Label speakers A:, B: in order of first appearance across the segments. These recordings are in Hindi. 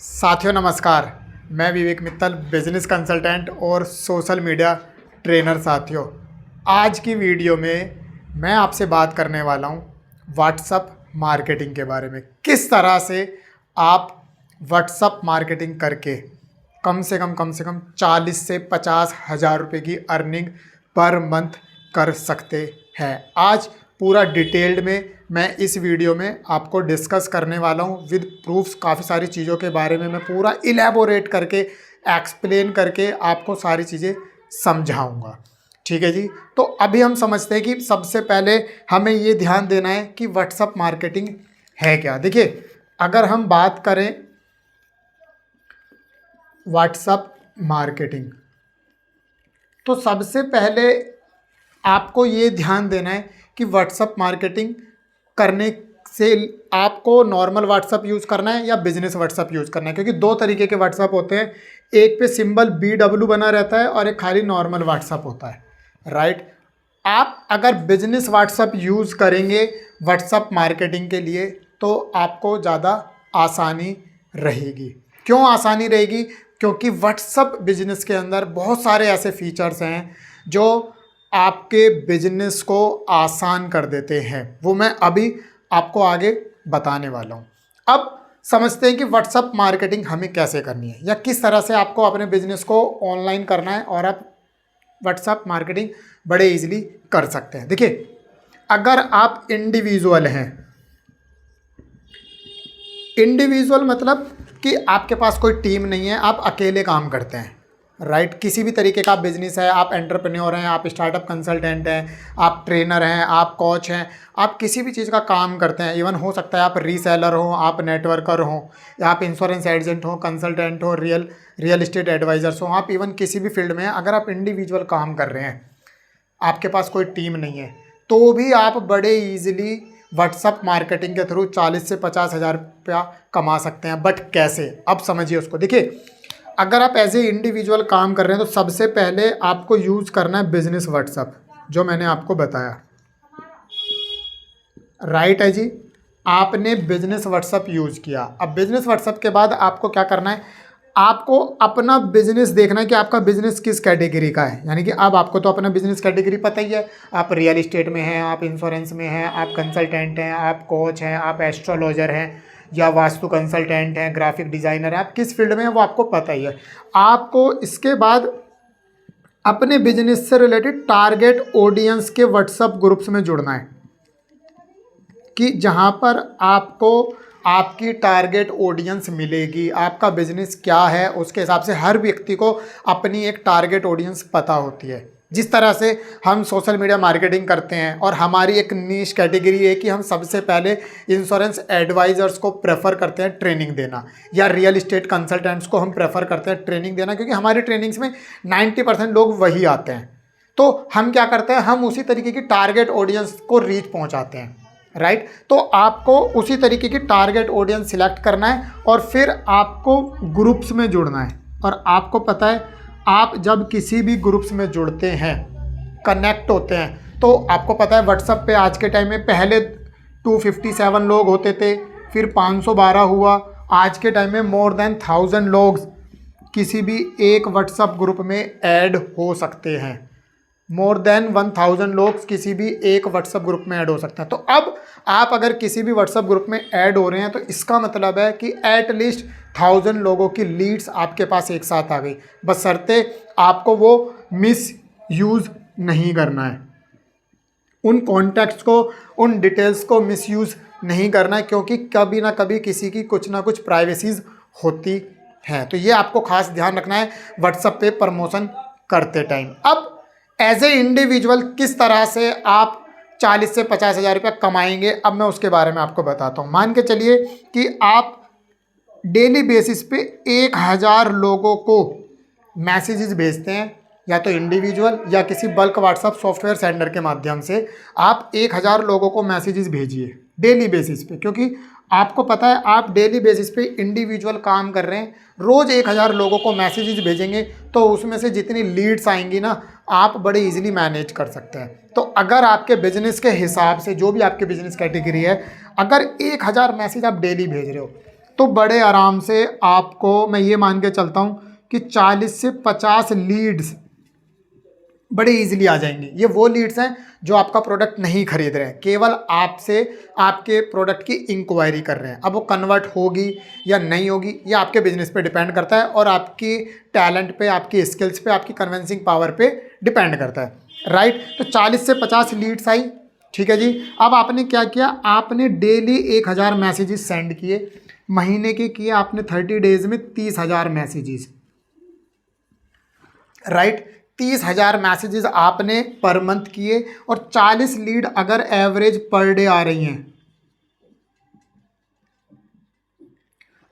A: साथियों नमस्कार। मैं विवेक मित्तल, बिजनेस कंसल्टेंट और सोशल मीडिया ट्रेनर। साथियों, आज की वीडियो में मैं आपसे बात करने वाला हूं व्हाट्सएप मार्केटिंग के बारे में। किस तरह से आप व्हाट्सएप मार्केटिंग करके कम से कम 40 से 50 हज़ार रुपये की अर्निंग पर मंथ कर सकते हैं। आज पूरा डिटेल्ड में मैं इस वीडियो में आपको डिस्कस करने वाला हूं विद प्रूफ्स। काफ़ी सारी चीज़ों के बारे में मैं पूरा इलेबोरेट करके एक्सप्लेन करके आपको सारी चीज़ें समझाऊंगा। ठीक है जी। तो अभी हम समझते हैं कि सबसे पहले हमें ये ध्यान देना है कि व्हाट्सएप मार्केटिंग है क्या। देखिए, अगर हम बात करें व्हाट्सएप मार्केटिंग, तो सबसे पहले आपको ये ध्यान देना है कि व्हाट्सएप मार्केटिंग करने से आपको नॉर्मल व्हाट्सएप यूज़ करना है या बिजनेस व्हाट्सएप यूज़ करना है, क्योंकि दो तरीके के व्हाट्सएप होते हैं। एक पे सिंबल BW बना रहता है और एक खाली नॉर्मल व्हाट्सएप होता है, राइट। आप अगर बिजनेस व्हाट्सएप यूज़ करेंगे व्हाट्सएप मार्केटिंग के लिए तो आपको ज़्यादा आसानी रहेगी। क्यों आसानी रहेगी? क्योंकि व्हाट्सएप बिजनेस के अंदर बहुत सारे ऐसे फीचर्स हैं जो आपके बिजनेस को आसान कर देते हैं। वो मैं अभी आपको आगे बताने वाला हूँ। अब समझते हैं कि व्हाट्सएप मार्केटिंग हमें कैसे करनी है या किस तरह से आपको अपने बिजनेस को ऑनलाइन करना है और आप व्हाट्सएप मार्केटिंग बड़े इजीली कर सकते हैं। देखिए, अगर आप इंडिविजुअल हैं, इंडिविजुअल मतलब कि आपके पास कोई टीम नहीं है, आप अकेले काम करते हैं, राइट। किसी भी तरीके का बिजनेस है, आप एंटरप्रेन्योर हैं, आप स्टार्टअप कंसल्टेंट हैं, आप ट्रेनर हैं, आप कोच हैं, आप किसी भी चीज़ का काम करते हैं। इवन हो सकता है आप रीसेलर हो, आप नेटवर्कर हो, या आप इंश्योरेंस एजेंट हो, कंसल्टेंट हो, रियल एस्टेट एडवाइजर्स हो, आप इवन किसी भी फील्ड में हैं। अगर आप इंडिविजुअल काम कर रहे हैं, आपके पास कोई टीम नहीं है, तो भी आप बड़े ईजिली व्हाट्सएप मार्केटिंग के थ्रू 40 से 50 हज़ार रुपया कमा सकते हैं। बट कैसे? अब समझिए उसको। देखिए, अगर आप एज ए इंडिविजुअल काम कर रहे हैं तो सबसे पहले आपको यूज़ करना है बिजनेस व्हाट्सएप, जो मैंने आपको बताया, राइट है जी। आपने बिजनेस व्हाट्सएप यूज़ किया। अब बिजनेस व्हाट्सएप के बाद आपको क्या करना है? आपको अपना बिजनेस देखना है कि आपका बिजनेस किस कैटेगरी का है। यानी कि अब आपको तो अपना बिजनेस कैटेगरी पता ही है। आप रियल एस्टेट में हैं, आप इंश्योरेंस में हैं, आप कंसल्टेंट हैं, आप कोच हैं, आप एस्ट्रोलॉजर हैं, या वास्तु कंसल्टेंट हैं, ग्राफिक डिज़ाइनर है। आप किस फील्ड में हैं वो आपको पता ही है। आपको इसके बाद अपने बिजनेस से रिलेटेड टारगेट ऑडियंस के व्हाट्सएप ग्रुप्स में जुड़ना है, कि जहां पर आपको आपकी टारगेट ऑडियंस मिलेगी। आपका बिजनेस क्या है उसके हिसाब से हर व्यक्ति को अपनी एक टारगेट ऑडियंस पता होती है। जिस तरह से हम सोशल मीडिया मार्केटिंग करते हैं और हमारी एक नीश कैटेगरी है कि हम सबसे पहले इंश्योरेंस एडवाइजर्स को प्रेफर करते हैं ट्रेनिंग देना, या रियल एस्टेट कंसल्टेंट्स को हम प्रेफर करते हैं ट्रेनिंग देना, क्योंकि हमारी ट्रेनिंग्स में 90% लोग वही आते हैं। तो हम क्या करते हैं? हम उसी तरीके की टारगेट ऑडियंस को रीच पहुँचाते हैं, राइट। तो आपको उसी तरीके की टारगेट ऑडियंस सिलेक्ट करना है और फिर आपको ग्रुप्स में जुड़ना है। और आपको पता है, आप जब किसी भी ग्रुप्स में जुड़ते हैं, कनेक्ट होते हैं, तो आपको पता है व्हाट्सएप पे आज के टाइम में पहले 257 लोग होते थे, फिर 512 हुआ, आज के टाइम में मोर देन 1000 लोग किसी भी एक व्हाट्सएप ग्रुप में ऐड हो सकते हैं। मोर देन 1000 लोग किसी भी एक व्हाट्सएप ग्रुप में ऐड हो सकते हैं। तो अब आप अगर किसी भी व्हाट्सएप ग्रुप में ऐड हो रहे हैं तो इसका मतलब है कि एटलीस्ट 1000 लोगों की लीड्स आपके पास एक साथ आ गई। बशर्ते आपको वो मिस यूज़ नहीं करना है, उन कॉन्टैक्ट्स को, उन डिटेल्स को मिस यूज़ नहीं करना है, क्योंकि कभी ना कभी किसी की कुछ ना कुछ प्राइवेसीज होती हैं। तो ये आपको खास ध्यान रखना है व्हाट्सएप पे प्रमोशन करते टाइम। अब एज ए इंडिविजुअल किस तरह से आप 40 से 50 हज़ार रुपया कमाएंगे, अब मैं उसके बारे में आपको बताता हूँ। मान के चलिए कि आप डेली बेसिस पे 1000 लोगों को मैसेजेस भेजते हैं, या तो इंडिविजुअल या किसी बल्क व्हाट्सएप सॉफ्टवेयर सेंडर के माध्यम से। आप 1000 लोगों को मैसेजेस भेजिए डेली बेसिस पे, क्योंकि आपको पता है आप डेली बेसिस पे इंडिविजुअल काम कर रहे हैं। रोज़ 1000 लोगों को मैसेजेस भेजेंगे तो उसमें से जितनी लीड्स आएंगी ना, आप बड़े इजीली मैनेज कर सकते हैं। तो अगर आपके बिजनेस के हिसाब से, जो भी आपके बिजनेस कैटेगरी है, अगर 1000 मैसेज आप डेली भेज रहे हो तो बड़े आराम से आपको मैं ये मान के चलता हूँ कि 40 से 50 लीड्स बड़े इजीली आ जाएंगे। ये वो लीड्स हैं जो आपका प्रोडक्ट नहीं खरीद रहे हैं, केवल आपसे आपके प्रोडक्ट की इंक्वायरी कर रहे हैं। अब वो कन्वर्ट होगी या नहीं होगी ये आपके बिजनेस पे डिपेंड करता है और आपकी टैलेंट पे, आपकी स्किल्स पे, आपकी कन्विंसिंग पावर पे डिपेंड करता है, राइट। तो 40 से 50 लीड्स आई, ठीक है जी। अब आपने क्या किया, आपने डेली 1000 मैसेजेस सेंड किए, महीने के किए आपने 30 डेज में 30,000 मैसेजेस, राइट। 30,000 मैसेजेस आपने पर मंथ किए और 40 लीड अगर एवरेज पर डे आ रही हैं,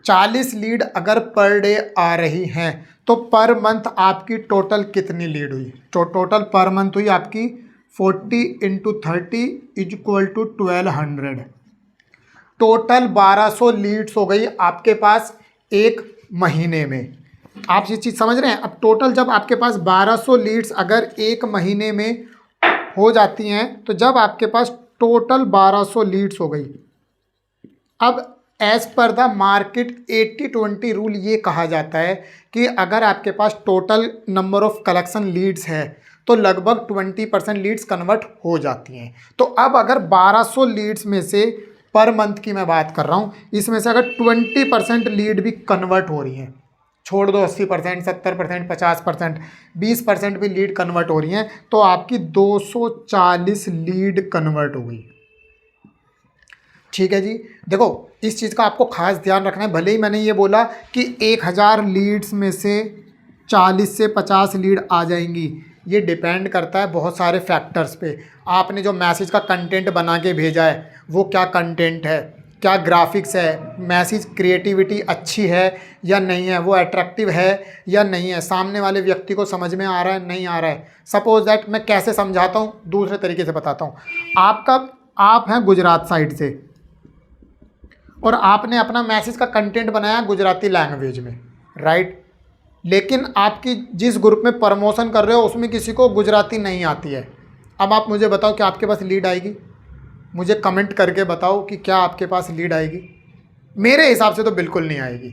A: 40 लीड अगर पर डे आ रही हैं तो पर मंथ आपकी टोटल कितनी लीड हुई? तो टोटल पर मंथ हुई आपकी 40 × 30 = 1200। टोटल 1200 लीड्स हो गई आपके पास एक महीने में। आप ये चीज़ समझ रहे हैं? अब टोटल जब आपके पास 1200 लीड्स अगर एक महीने में हो जाती हैं तो जब आपके पास टोटल 1200 लीड्स हो गई, अब as per the market 80-20 rule ये कहा जाता है कि अगर आपके पास total number of collection leads है तो लगभग 20% लीड्स कन्वर्ट हो जाती हैं। तो अब अगर 1200 लीड्स में से पर मंथ की मैं बात कर रहा हूँ, इसमें से अगर 20% लीड भी कन्वर्ट हो रही हैं, छोड़ दो 80%, 70%, 50%, 20% भी लीड कन्वर्ट हो रही हैं, तो आपकी 240 लीड कन्वर्ट हो गई, ठीक है जी। देखो इस चीज़ का आपको खास ध्यान रखना है। भले ही मैंने ये बोला कि 1000 लीड्स में से 40 से 50 लीड आ जाएंगी, ये डिपेंड करता है बहुत सारे फैक्टर्स पे। आपने जो मैसेज का कंटेंट बना के भेजा है वो क्या कंटेंट है, क्या ग्राफिक्स है, मैसेज क्रिएटिविटी अच्छी है या नहीं है, वो अट्रैक्टिव है या नहीं है, सामने वाले व्यक्ति को समझ में आ रहा है नहीं आ रहा है। सपोज दैट मैं कैसे समझाता हूँ, दूसरे तरीके से बताता हूँ। आप हैं गुजरात साइड से और आपने अपना मैसेज का कंटेंट बनाया गुजराती लैंग्वेज में, राइट। लेकिन आपकी जिस ग्रुप में प्रमोशन कर रहे हो उसमें किसी को गुजराती नहीं आती है। अब आप मुझे बताओ कि आपके पास लीड आएगी? मुझे कमेंट करके बताओ कि क्या आपके पास लीड आएगी? मेरे हिसाब से तो बिल्कुल नहीं आएगी।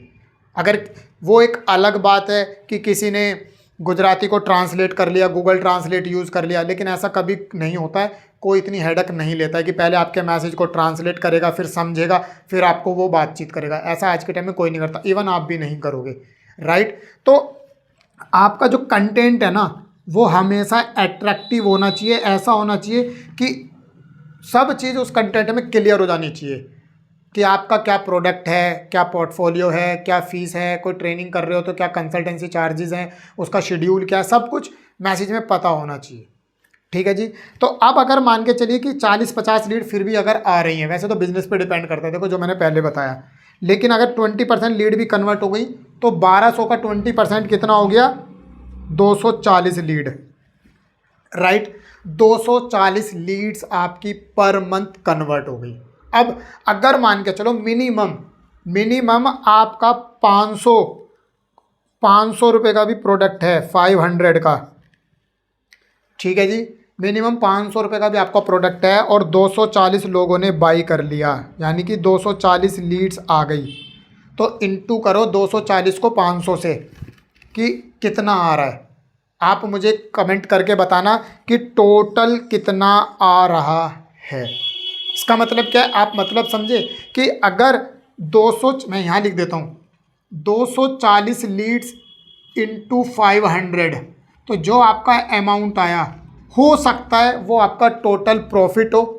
A: अगर वो एक अलग बात है कि किसी ने गुजराती को ट्रांसलेट कर लिया, गूगल ट्रांसलेट यूज़ कर लिया, लेकिन ऐसा कभी नहीं होता है। कोई इतनी हेडक नहीं लेता है कि पहले आपके मैसेज को ट्रांसलेट करेगा, फिर समझेगा, फिर आपको वो बातचीत करेगा। ऐसा आज के टाइम में कोई नहीं करता, इवन आप भी नहीं करोगे, राइट। तो आपका जो कंटेंट है ना वो हमेशा एट्रैक्टिव होना चाहिए, ऐसा होना चाहिए कि सब चीज़ उस कंटेंट में क्लियर हो जानी चाहिए कि आपका क्या प्रोडक्ट है, क्या पोर्टफोलियो है, क्या फ़ीस है, कोई ट्रेनिंग कर रहे हो तो क्या कंसल्टेंसी चार्जेस हैं, उसका शेड्यूल क्या है, सब कुछ मैसेज में पता होना चाहिए, ठीक है जी। तो अब अगर मान के चलिए कि 40-50 लीड फिर भी अगर आ रही हैं, वैसे तो बिजनेस पे डिपेंड करता है, देखो जो मैंने पहले बताया, लेकिन अगर 20% लीड भी कन्वर्ट हो गई तो 1200 का 20% कितना हो गया? 240 लीड, राइट। 240 लीड्स आपकी पर मंथ कन्वर्ट हो गई। अब अगर मान के चलो मिनिमम आपका 500 रुपये का भी प्रोडक्ट है, 500 का, ठीक है जी। मिनिमम 500 रुपये का भी आपका प्रोडक्ट है और 240 लोगों ने बाई कर लिया, यानी कि 240 लीड्स आ गई। तो इंटू करो 240 को 500 से कि कितना आ रहा है। आप मुझे कमेंट करके बताना कि टोटल कितना आ रहा है। इसका मतलब क्या है, आप मतलब समझे कि अगर 200, मैं यहाँ लिख देता हूँ, 240 लीड्स इंटू 500, तो जो आपका अमाउंट आया हो सकता है वो आपका टोटल प्रॉफिट हो।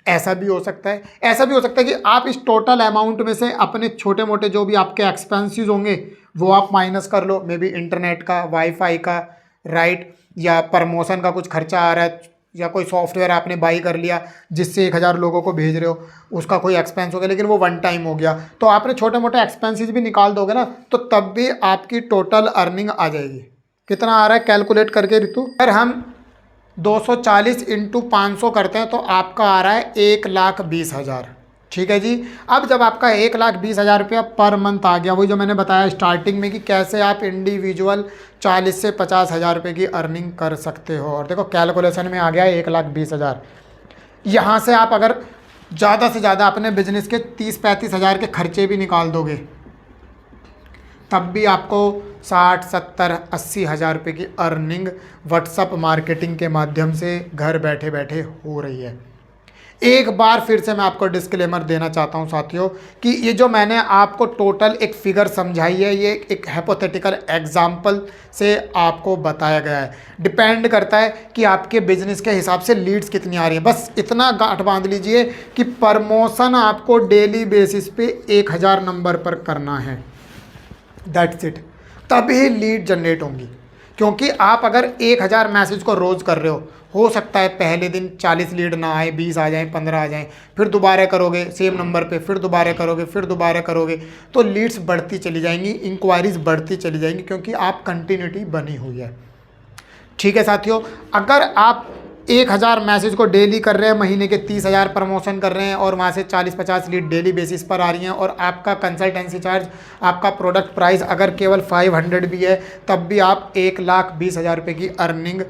A: ऐसा भी हो सकता है, ऐसा भी हो सकता है कि आप इस टोटल अमाउंट में से अपने छोटे मोटे जो भी आपके एक्सपेंसेस होंगे वो आप माइनस कर लो, मे बी इंटरनेट का, वाईफाई का, राइट, या प्रमोशन का कुछ खर्चा आ रहा है, या कोई सॉफ्टवेयर आपने बाई कर लिया जिससे 1000 लोगों को भेज रहे हो, उसका कोई एक्सपेंस हो गया, लेकिन वो वन टाइम हो गया। तो आपने छोटे मोटे एक्सपेंसेस भी निकाल दोगे ना, तो तब भी आपकी टोटल अर्निंग आ जाएगी। कितना आ रहा है कैलकुलेट करके ऋतु? अगर हम 240 इंटू 500 करते हैं तो आपका आ रहा है 1,20,000, ठीक है जी। अब जब आपका 1,20,000 रुपया पर मंथ आ गया, वही जो मैंने बताया स्टार्टिंग में कि कैसे आप इंडिविजुअल 40 से 50,000 रुपये की अर्निंग कर सकते हो। और देखो कैलकुलेशन में आ गया 1,20,000। यहाँ से आप अगर ज़्यादा से ज़्यादा अपने बिजनेस के 30-35 हज़ार के खर्चे भी निकाल दोगे, तब भी आपको 60-70-80 हज़ार रुपये की अर्निंग व्हाट्सअप मार्केटिंग के माध्यम से घर बैठे बैठे हो रही है। एक बार फिर से मैं आपको डिस्क्लेमर देना चाहता हूं साथियों कि ये जो मैंने आपको टोटल एक फिगर समझाई है, ये एक हाइपोथेटिकल एग्जांपल से आपको बताया गया है। डिपेंड करता है कि आपके बिजनेस के हिसाब से लीड्स कितनी आ रही है। बस इतना गांठ बांध लीजिए कि प्रमोशन आपको डेली बेसिस पे 1000 नंबर पर करना है, दैट्स इट, तभी लीड जनरेट होंगी। क्योंकि आप अगर 1000 मैसेज को रोज़ कर रहे हो सकता है पहले दिन 40 लीड ना आए, 20 आ जाएं, 15 आ जाएं, फिर दोबारा करोगे सेम नंबर पे, फिर दोबारा करोगे, फिर दोबारा करोगे, तो लीड्स बढ़ती चली जाएंगी, इंक्वायरीज बढ़ती चली जाएंगी, क्योंकि आप कंटिन्यूटी बनी हुई है। ठीक है साथियों, अगर आप 1000 मैसेज को डेली कर रहे हैं, महीने के 30,000 प्रमोशन कर रहे हैं और वहाँ से 40-50 लीड डेली बेसिस पर आ रही हैं, और आपका कंसल्टेंसी चार्ज, आपका प्रोडक्ट प्राइस अगर केवल 500 भी है, तब भी आप 1,20,000 रुपये की अर्निंग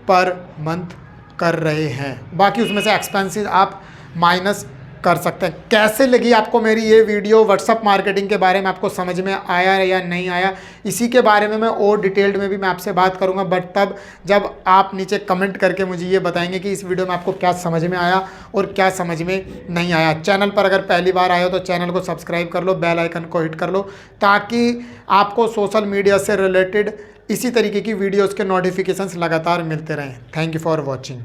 A: पर मंथ कर रहे हैं। बाकी उसमें से एक्सपेंसेस आप माइनस कर सकते हैं। कैसे लगी आपको मेरी ये वीडियो व्हाट्सअप मार्केटिंग के बारे में, आपको समझ में आया या नहीं आया, इसी के बारे में मैं और डिटेल्ड में भी मैं आपसे बात करूंगा, बट तब जब आप नीचे कमेंट करके मुझे ये बताएंगे कि इस वीडियो में आपको क्या समझ में आया और क्या समझ में नहीं आया। चैनल पर अगर पहली बार आए हो तो चैनल को सब्सक्राइब कर लो, बेल आइकन को हिट कर लो, ताकि आपको सोशल मीडिया से रिलेटेड इसी तरीके की वीडियोज़ के नोटिफिकेशंस लगातार मिलते रहें। Thank you for watching.